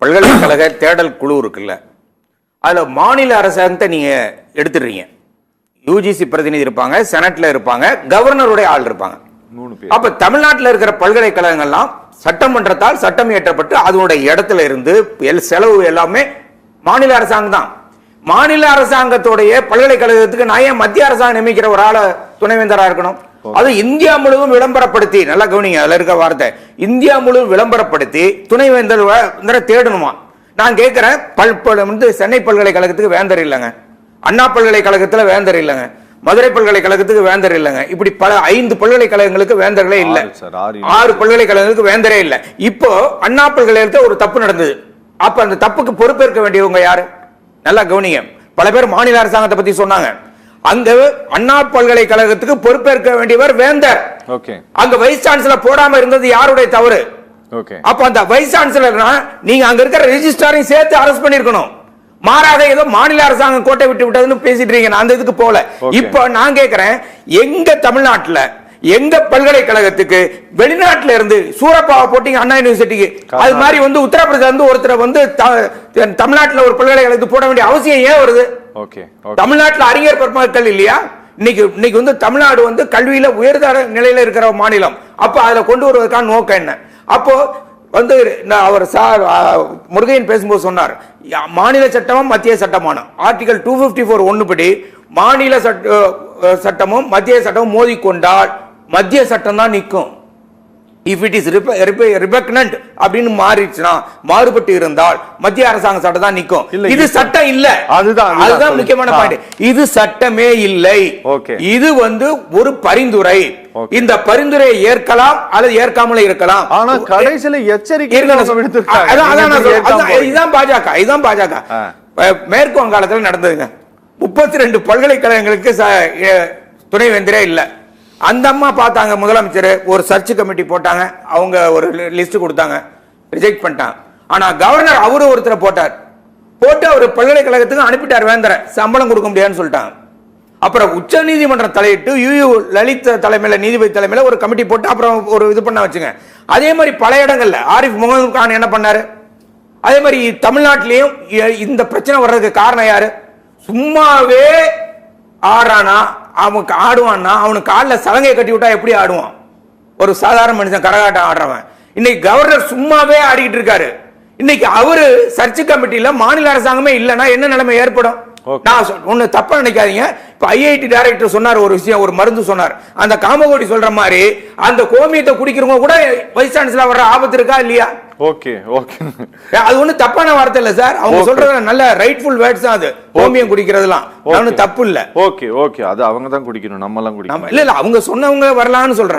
பல்கலைக்கழக தேடல் குழு இருக்குல்ல, அதுல மாநில அரசாங்கத்தை நீங்க எடுத்துடுறீங்க. யூஜிசி பிரதிநிதி இருப்பாங்க, செனட்ல இருப்பாங்க, கவர்னருடைய ஆள் இருப்பாங்க. அப்ப தமிழ்நாட்டில் இருக்கிற பல்கலைக்கழகங்கள்லாம் சட்டமன்றத்தால் சட்டம் இயற்றப்பட்டு அதனுடைய இடத்துல இருந்து செலவு எல்லாமே மாநில அரசாங்கம் தான். மாநில அரசாங்கத்துடைய பல்கலைக்கழகத்துக்கு நான் ஏன் மத்திய அரசாங்கம் நியமிக்கிற ஒரு ஆளை துணைவேந்தரா இருக்கணும்? அது இந்தியா முழுவதும் விளம்பரப்படுத்தி, நல்லா கவனிங்க, அதுல இருக்க வார்த்தை, இந்தியா முழுவதும் விளம்பரப்படுத்தி துணைவேந்தர் தேடணுமா? நான் கேட்கிறேன், சென்னை பல்கலைக்கழகத்துக்கு வேந்தர் இல்லைங்க, அண்ணா பல்கலைக்கழகத்துல வேந்தர் இல்லைங்க, மதுரை பல்கலைக்கழகத்துக்கு வேந்தர் இல்லைங்க, இப்படி பல 5 பல்கலைக்கழகங்களுக்கு வேந்தர்களே இல்ல, 6 பல்கலைக்கழகங்களுக்கு வேந்தரே இல்ல. இப்போ அண்ணா பல்கலைக்கழகத்துல ஒரு தப்பு நடந்தது. அப்ப அந்த தப்புக்கு பொறுப்பேற்க வேண்டியவங்க யாரு? நல்லா கவனிங்க. பல பேர் மாநில அரசாங்கத்தை பத்தி சொன்னாங்க. அங்க அண்ணா பல்கலைக்கழகத்துக்கு பொறுப்பேற்க வேண்டியவர் வேந்தர். அங்க வைஸ் சான்சலர் போடாம இருந்தது யாருடைய தவறு? அப்ப அந்த வைஸ் சான்சலர்னா நீங்க அங்க இருக்கிற ரெஜிஸ்ட்ராரையும் சேர்த்து அரெஸ்ட் பண்ணிருக்கணும். மாறாக ஏதோ மாநில அரசாங்கம் கோட்டை விட்டு விட்டதுன்னு பேசிட்டு இருக்கீங்க. அந்த இதுக்கு போல. இப்ப நான் கேட்கிறேன், எங்க தமிழ்நாட்டுல எங்க பல்கலைக்கழகத்துக்கு வெளிநாட்டுல இருந்து சூரப்பாவை போட்டீங்க அண்ணா யூனிவர்சிட்டிக்கு, அது மாதிரி உத்தரப்பிரதேச ஒருத்தர் தமிழ்நாட்டுல ஒரு பல்கலைக்கழகத்துக்கு போட வேண்டிய அவசியம் ஏன் வருது? தமிழ்நாட்டுல அறிஞர் பெருமக்கள் இல்லையா? இன்னைக்கு தமிழ்நாடு கல்வியில உயர்தர நிலையில இருக்கிற மாநிலம். அப்ப அதுல கொண்டு வருவதற்கான நோக்கம் என்ன? அப்போ அவர் முருகையன் பேசும்போது சொன்னார், மாநில சட்டமும் மத்திய சட்டமான ஆர்டிகல் 254 1 படி மாநில சட்டமும் மத்திய சட்டமும் மோதிக்கொண்டால் மத்திய சட்டம் தான் நிற்கும். இஃப் இட் இஸ் ரிபக்னன்ட் அப்படின்னு மாறிடுச்சுன்னா, மாறுபட்டு இருந்தால் மத்திய அரசாங்க சட்டம் தான் நிற்கும். இது சட்டம் இல்ல. அதுதான் முக்கியமான பாயிண்ட். இது சட்டமே இல்லை. இது ஒரு பரிந்துரை. இந்த பரிந்துரையை ஏற்கலாம் அல்லது ஏற்காமலே இருக்கலாம். ஆனா கடைசியில எச்சரிக்கை இதுதான் பாஜக. மேற்கு வங்காளத்தில் நடந்ததுங்க. 32 பல்கலைக்கழகங்களுக்கு துணைவேந்தரே இல்ல. அந்த அம்மா பார்த்தாங்க, முதலமைச்சர் ஒரு சர்ச் கமிட்டி போட்டாங்க, அவங்க ஒரு லிஸ்ட் கொடுத்தாங்க, ரிஜெக்ட் பண்ணிட்டாங்க. ஆனா கவர்னர் அவரு ஒருத்தரை போட்டு அவர் பல்கலைக்கழகத்துக்கு அனுப்பிட்டார் வேந்தரை, சம்பளம் கொடுக்க முடியாதுன்னு சொல்லிட்டாங்க. அப்புறம் உச்ச நீதிமன்றம் தலையிட்டு லலித் தலைமையில, நீதிபதி தலைமையில ஒரு கமிட்டி போட்டு அப்புறம் ஒரு இது பண்ண வச்சுங்க. அதே மாதிரி பல இடங்கள்ல ஆரிஃப் முகமது கான் என்ன பண்ணாரு? அதே மாதிரி தமிழ்நாட்டிலையும் இந்த பிரச்சனை வர்றதுக்கு காரணம் யாரு? சும்மாவே ஆடுறானா, அவனுக்கு ஆடுவான்னா அவனுக்கு காலில் சலங்கையை கட்டி விட்டா எப்படி ஆடுவான்? ஒரு சாதாரண மனுஷன் கரகாட்டம் ஆடுறவன். இன்னைக்கு கவர்னர் சும்மாவே ஆடிக்கிட்டு இருக்காரு. இன்னைக்கு அவரு சர்ச் கமிட்டியில மாநில அரசாங்கமே இல்லைன்னா என்ன நிலைமை ஏற்படும்? நான் ஒண்ணு தப்பா நினைக்காதீங்க. இப்ப ஐஐடி டைரக்டர் சொன்னார் ஒரு விஷயம், ஒரு மருந்து சொன்னார். அந்த காமகோடி சொல்ற மாதிரி அந்த கோமியத்தை குடிக்கிறவங்க கூட வைஸ் சான்சலர் வர்ற ஆபத்து இருக்கா இல்லையா? அது ஒண்ணு தப்பான வார்த்தை இல்ல சார். அவங்க சொல்றது நல்ல ரைட்ஃபுல் வேர்ட்ஸ் தான். அது கோமியம் குடிக்கிறதுலாம் ஒன்னும் தப்பு இல்ல. அது அவங்க தான் குடிக்கணும், நம்ம எல்லாம் குடிக்கணும். இல்ல அவங்க சொன்னவங்க வரலாம்னு சொல்றேன்.